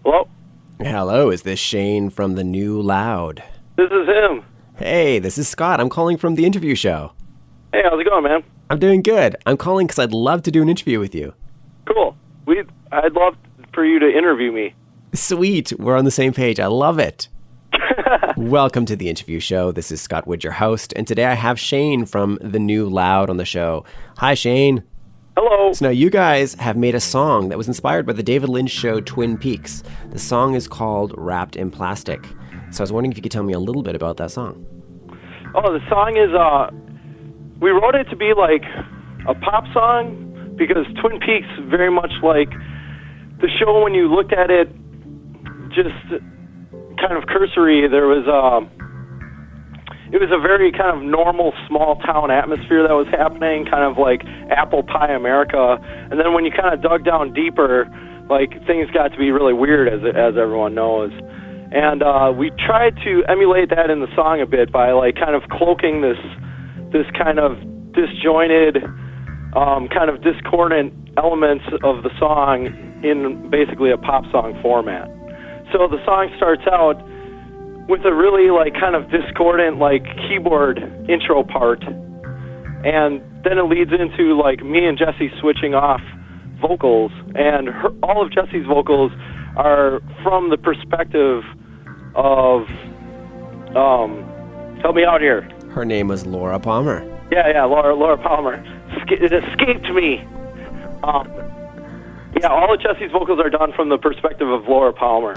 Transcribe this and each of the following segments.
Hello? Hello, is this Shane from the New Loud? This is him. Hey, this is Scott. I'm calling from the interview show. Hey, how's it going, man? I'm doing good. I'm calling because I'd love to do an interview with you. Cool. I'd love for you to interview me. Sweet. We're on the same page. I love it. Welcome to the interview show. This is Scott Wood, your host, and today I have Shane from the New Loud on the show. Hi, Shane. Hello. So now you guys have made a song that was inspired by the David Lynch show Twin Peaks. The song is called Wrapped in Plastic. So I was wondering if you could tell me a little bit about that song. Oh, the song is, we wrote it to be like a pop song because Twin Peaks very much like the show when you looked at it just kind of cursory. There was, it was a very kind of normal small town atmosphere that was happening, kind of like apple pie America. And then when you kind of dug down deeper, like things got to be really weird, as everyone knows. And we tried to emulate that in the song a bit by like kind of cloaking this kind of disjointed, kind of discordant elements of the song in basically a pop song format. So the song starts out with a really like kind of discordant like keyboard intro part, and then it leads into like me and Jesse switching off vocals, and all of Jesse's vocals are from the perspective of help me out here. Her name was Laura Palmer. Yeah, Laura Palmer. It escaped me. Yeah, all of Jesse's vocals are done from the perspective of Laura Palmer.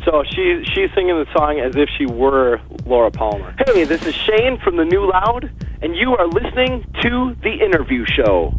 So she's singing the song as if she were Laura Palmer. Hey, this is Shane from the New Loud, and you are listening to The Interview Show.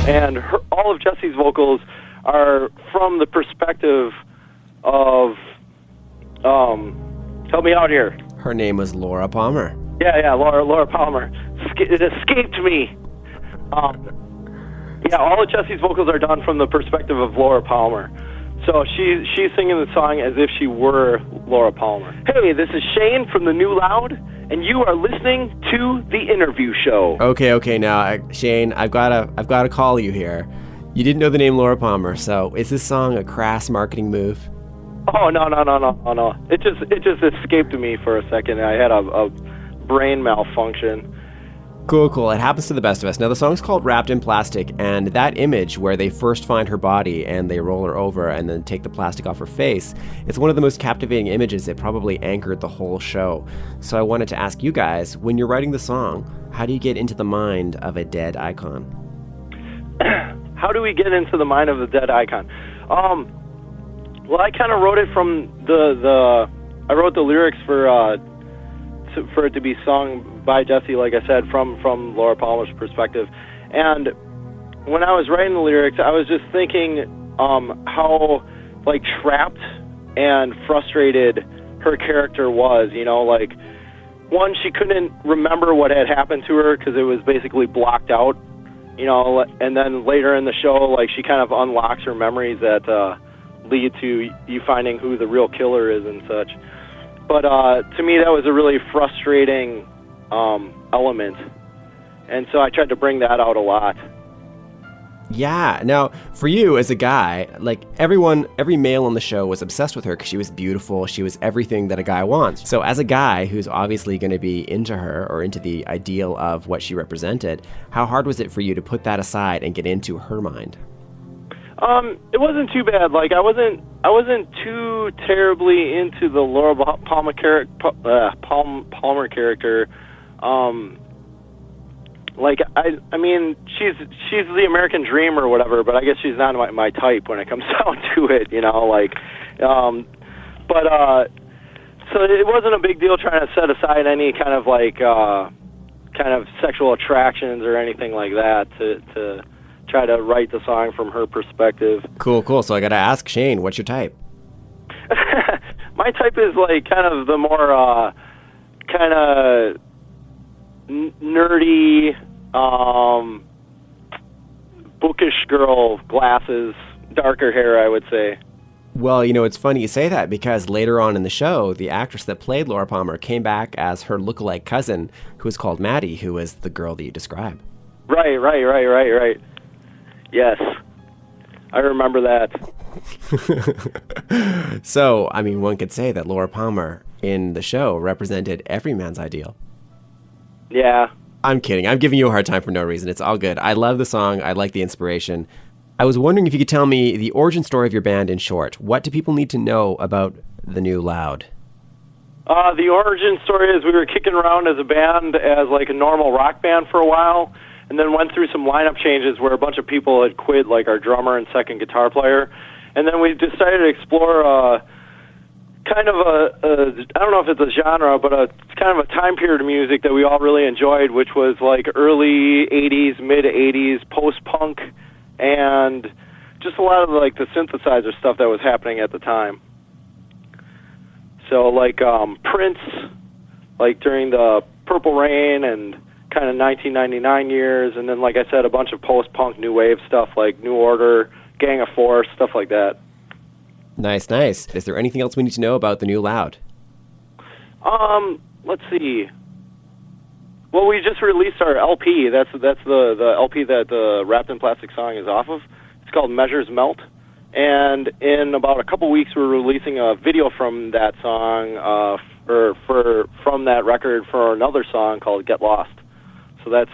And all of Jesse's vocals are from the perspective of, help me out here. Her name was Laura Palmer. Yeah, Laura Palmer. It escaped me. All of Jesse's vocals are done from the perspective of Laura Palmer. So she's singing the song as if she were Laura Palmer. Hey, this is Shane from the New Loud, and you are listening to The Interview Show. Okay, now, Shane, I've got to call you here. You didn't know the name Laura Palmer, so is this song a crass marketing move? Oh, no. It just escaped me for a second. I had a brain malfunction. Cool. It happens to the best of us. Now, the song's called Wrapped in Plastic, and that image where they first find her body and they roll her over and then take the plastic off her face, it's one of the most captivating images. It probably anchored the whole show. So I wanted to ask you guys, when you're writing the song, how do you get into the mind of a dead icon? How do we get into the mind of the dead icon? Well, I kind of wrote it from I wrote the lyrics for it to be sung by Jesse, like I said, from Laura Palmer's perspective. And when I was writing the lyrics, I was just thinking how, like, trapped and frustrated her character was, like, one, she couldn't remember what had happened to her because it was basically blocked out, and then later in the show, like, she kind of unlocks her memories that lead to you finding who the real killer is and such. But to me, that was a really frustrating element, and so I tried to bring that out a lot. Yeah. Now, for you as a guy, like every male on the show was obsessed with her because she was beautiful. She was everything that a guy wants. So as a guy who's obviously going to be into her or into the ideal of what she represented, how hard was it for you to put that aside and get into her mind? It wasn't too bad. Like, I wasn't too terribly into the Laura Palmer character. Like, I mean, she's the American dream or whatever, but I guess she's not my type when it comes down to it, so it wasn't a big deal trying to set aside any kind of like kind of sexual attractions or anything like that to try to write the song from her perspective. Cool. So I gotta ask Shane, what's your type? My type is like kind of the more kind of nerdy, bookish girl, glasses, darker hair, I would say. Well, it's funny you say that because later on in the show, the actress that played Laura Palmer came back as her lookalike cousin, who was called Maddie, who was the girl that you describe. Right. Yes, I remember that. So, I mean, one could say that Laura Palmer in the show represented every man's ideal. Yeah. I'm kidding. I'm giving you a hard time for no reason. It's all good. I love the song. I like the inspiration. I was wondering if you could tell me the origin story of your band in short. What do people need to know about the New Loud? The origin story is we were kicking around as a band as like a normal rock band for a while, and then went through some lineup changes where a bunch of people had quit, like our drummer and second guitar player. And then we decided to explore kind of I don't know if it's a genre, but it's kind of a time period of music that we all really enjoyed, which was like early 80s, mid 80s, post-punk, and just a lot of like the synthesizer stuff that was happening at the time. So like Prince, like during the Purple Rain and kind of 1999 years, and then like I said, a bunch of post-punk new wave stuff like New Order, Gang of Four, stuff like that. Nice. Is there anything else we need to know about the New Loud? Let's see. Well, we just released our LP. That's the LP that the Wrapped in Plastic song is off of. It's called Measures Melt. And in about a couple weeks, we're releasing a video from that song, from that record for another song called Get Lost. So that's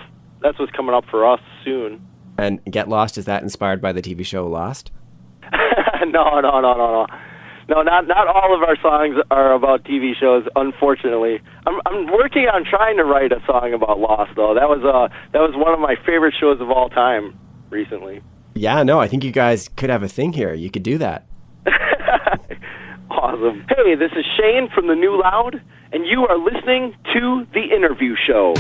what's coming up for us soon. And Get Lost, is that inspired by the TV show Lost? No. No, not all of our songs are about TV shows, unfortunately. I'm working on trying to write a song about Lost, though. That was one of my favorite shows of all time recently. Yeah, no, I think you guys could have a thing here. You could do that. Awesome. Hey, this is Shane from the New Loud, and you are listening to The Interview Show.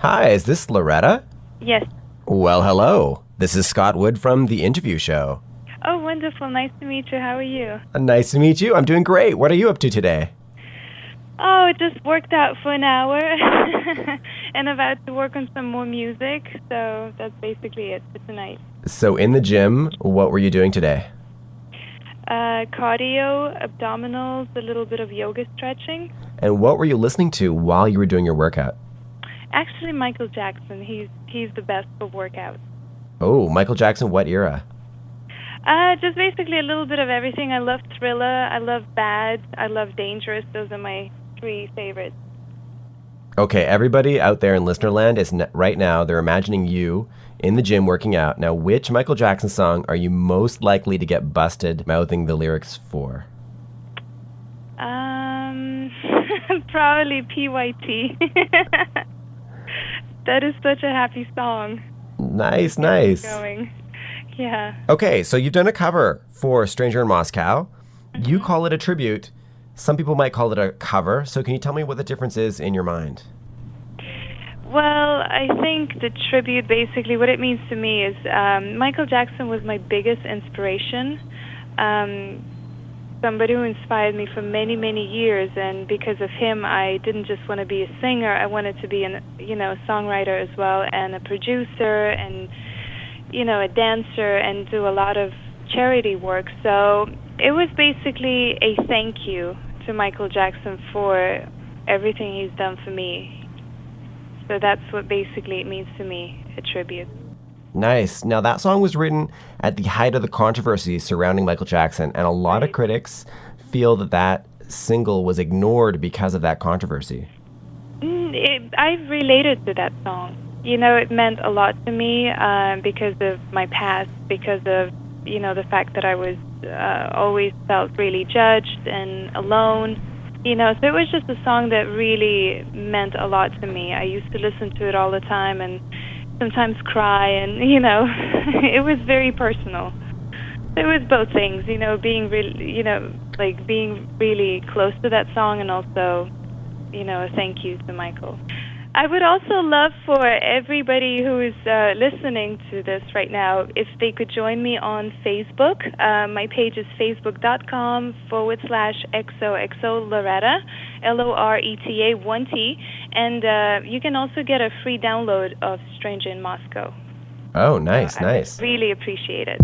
Hi, is this Loreta? Yes. Well, hello. This is Scott Wood from The Interview Show. Oh, wonderful. Nice to meet you. How are you? Nice to meet you. I'm doing great. What are you up to today? Oh, just worked out for an hour and about to work on some more music. So that's basically it for tonight. So in the gym, what were you doing today? Cardio, abdominals, a little bit of yoga stretching. And what were you listening to while you were doing your workout? Actually, Michael Jackson. He's the best for workouts. Oh, Michael Jackson, what era? Just basically a little bit of everything. I love Thriller. I love Bad. I love Dangerous. Those are my 3 favorites. Okay, everybody out there in listener land is right now, they're imagining you in the gym working out. Now, which Michael Jackson song are you most likely to get busted mouthing the lyrics for? Probably PYT. That is such a happy song. Nice. Going. Yeah. Okay, so you've done a cover for Stranger in Moscow. Mm-hmm. You call it a tribute. Some people might call it a cover. So can you tell me what the difference is in your mind? Well, I think the tribute, basically, what it means to me is Michael Jackson was my biggest inspiration. Somebody who inspired me for many, many years, and because of him, I didn't just want to be a singer. I wanted to be a songwriter as well, and a producer, and a dancer, and do a lot of charity work. So it was basically a thank you to Michael Jackson for everything he's done for me. So that's what basically it means to me, a tribute. Nice. Now, that song was written at the height of the controversy surrounding Michael Jackson, and a lot of critics feel that single was ignored because of that controversy. I related to that song. It meant a lot to me because of my past, because of, the fact that I was always felt really judged and alone. So it was just a song that really meant a lot to me. I used to listen to it all the time and sometimes cry, and it was very personal. It was both things, being really, being really close to that song, and also, a thank you to Michael. I would also love for everybody who is listening to this right now, if they could join me on Facebook. My page is facebook.com/XOXO Loreta, Loreta 1T. And you can also get a free download of Stranger in Moscow. Oh, nice. I really appreciate it.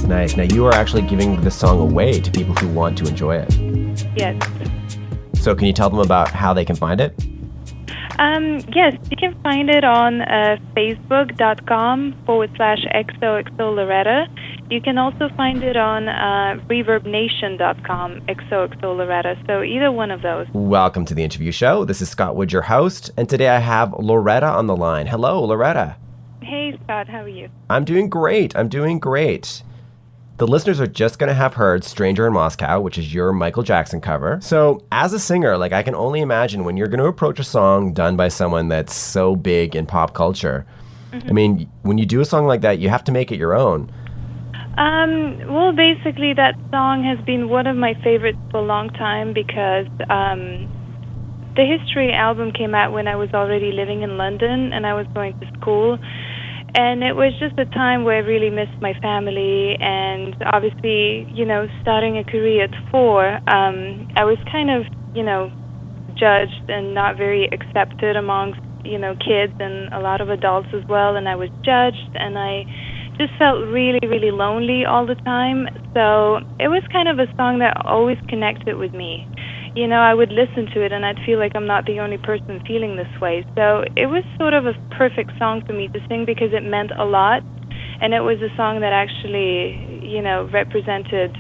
nice. Now you are actually giving this song away to people who want to enjoy it. Yes. So can you tell them about how they can find it? Yes, you can find it on facebook.com/XOXO Loreta. You can also find it on reverbnation.com, XOXO Loreta. So either one of those. Welcome to the interview show. This is Scott Wood, your host, and today I have Loreta on the line. Hello, Loreta. Hey, Scott, how are you? I'm doing great. The listeners are just going to have heard Stranger in Moscow, which is your Michael Jackson cover. So as a singer, I can only imagine when you're going to approach a song done by someone that's so big in pop culture. Mm-hmm. I mean, when you do a song like that, you have to make it your own. Well, basically, that song has been one of my favorites for a long time because the History album came out when I was already living in London and I was going to school. And it was just a time where I really missed my family, and obviously, starting a career at 4, I was kind of, judged and not very accepted amongst, kids and a lot of adults as well, and I was judged, and I just felt really, really lonely all the time. So it was kind of a song that always connected with me. I would listen to it and I'd feel like I'm not the only person feeling this way. So it was sort of a perfect song for me to sing because it meant a lot. And it was a song that actually, represented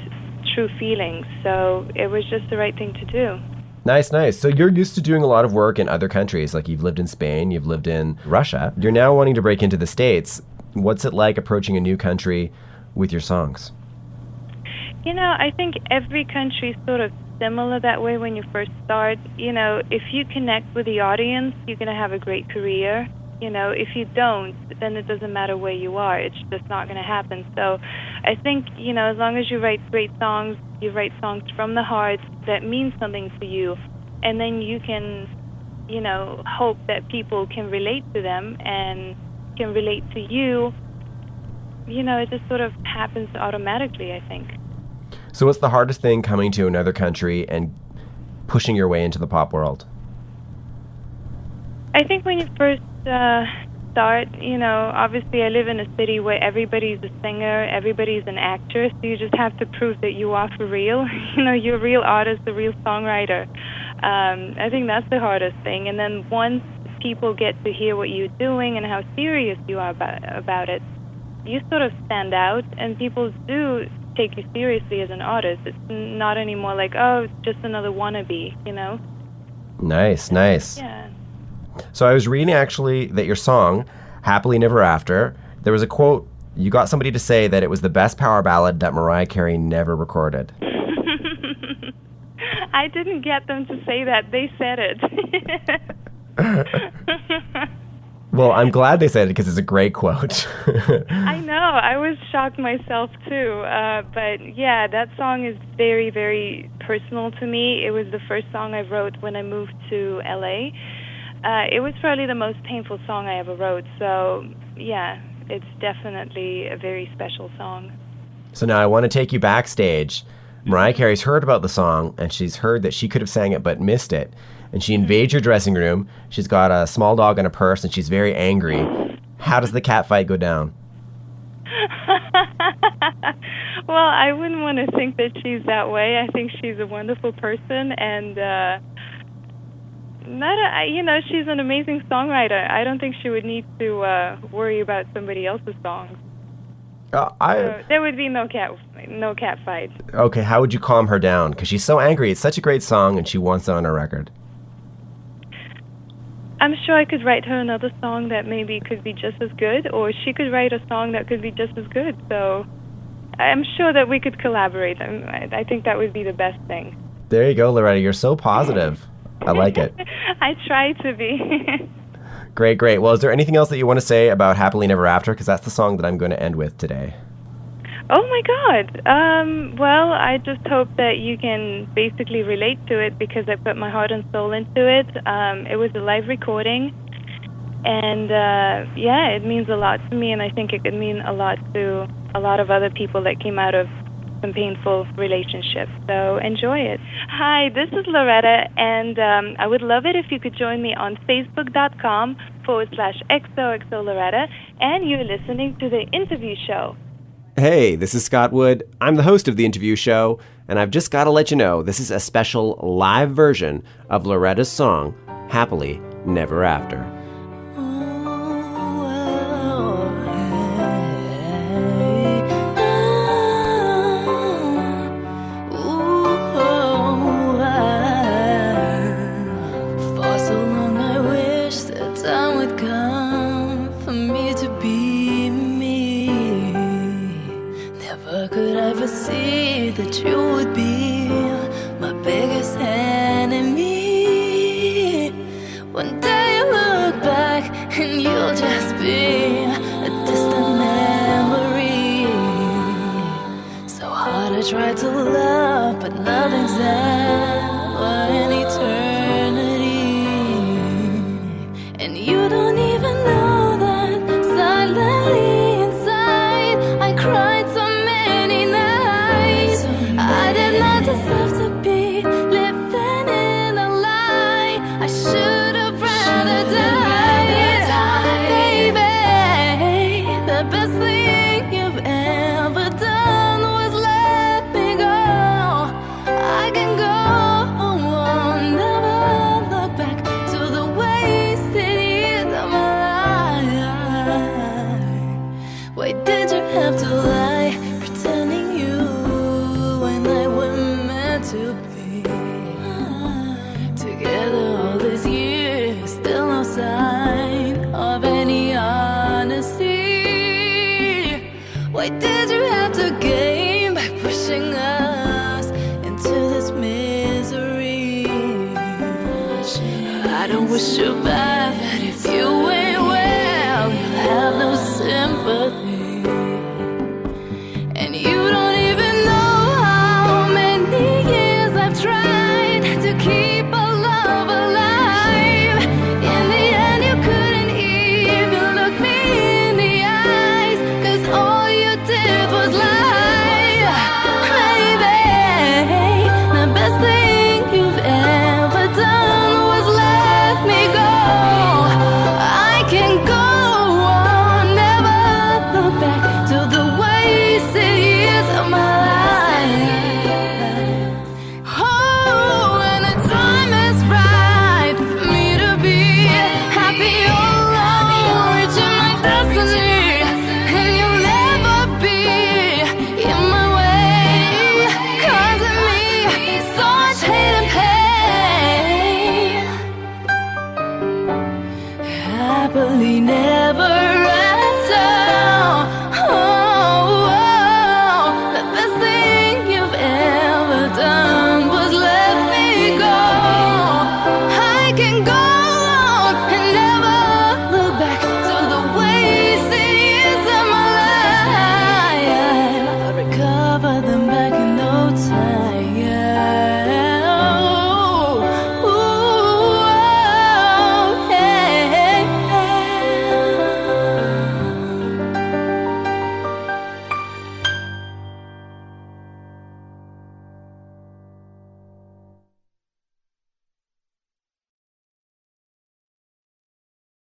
true feelings. So it was just the right thing to do. Nice. So you're used to doing a lot of work in other countries. Like you've lived in Spain, you've lived in Russia. You're now wanting to break into the States. What's it like approaching a new country with your songs? I think every country is sort of similar that way when you first start. If you connect with the audience, you're going to have a great career. If you don't, then it doesn't matter where you are. It's just not going to happen. So I think, as long as you write great songs, you write songs from the heart that mean something to you, and then you can, hope that people can relate to them and can relate to you, it just sort of happens automatically, I think. So what's the hardest thing coming to another country and pushing your way into the pop world? I think when you first start, obviously I live in a city where everybody's a singer, everybody's an actor, so you just have to prove that you are for real. You're a real artist, a real songwriter. I think that's the hardest thing. And then once people get to hear what you're doing and how serious you are about it, you sort of stand out, and people do take you seriously as an artist. It's not anymore like, oh, it's just another wannabe, Nice. Yeah. So I was reading actually that your song, Happily Never After, there was a quote, you got somebody to say that it was the best power ballad that Mariah Carey never recorded. I didn't get them to say that. They said it. Well, I'm glad they said it because it's a great quote. I know. I was shocked myself, too. But, yeah, that song is very, very personal to me. It was the first song I wrote when I moved to L.A. It was probably the most painful song I ever wrote. So, yeah, it's definitely a very special song. So now I want to take you backstage. Mariah Carey's heard about the song, and she's heard that she could have sang it but missed it. And she invades your dressing room. She's got a small dog and a purse, and she's very angry. How does the cat fight go down? Well, I wouldn't want to think that she's that way. I think she's a wonderful person, and she's an amazing songwriter. I don't think she would need to worry about somebody else's songs. So there would be no cat fight. Okay, how would you calm her down? Because she's so angry. It's such a great song, and she wants it on her record. I'm sure I could write her another song that maybe could be just as good, or she could write a song that could be just as good. So I'm sure that we could collaborate. I think that would be the best thing. There you go, Loreta. You're so positive. I like it. I try to be. Great. Well, is there anything else that you want to say about Happily Never After? Because that's the song that I'm going to end with today. Oh, my God. Well, I just hope that you can basically relate to it because I put my heart and soul into it. It was a live recording. And, it means a lot to me, and I think it could mean a lot to a lot of other people that came out of some painful relationships. So enjoy it. Hi, this is Loreta, and I would love it if you could join me on facebook.com/XOXO Loreta, and you're listening to the interview show. Hey, this is Scott Wood. I'm the host of The Interview Show, and I've just got to let you know this is a special live version of Loreta's song, Happily Never After. See that you would be my biggest enemy. One day you'll look back and you'll just be a distant memory. So hard I try to love, but nothing's ever in eternity. And you don't even know that silently inside I cried so many nights. I did not deserve to be living in a lie. I should have rather died. Baby, the best thing you've ever done was let me go. I can go on, never look back to the wasted years of my life. Why did you have to lie, pretending you and I were meant to be together all these years? Still no sign of any honesty. Why did you have to gain by pushing us into this misery? I don't wish you back.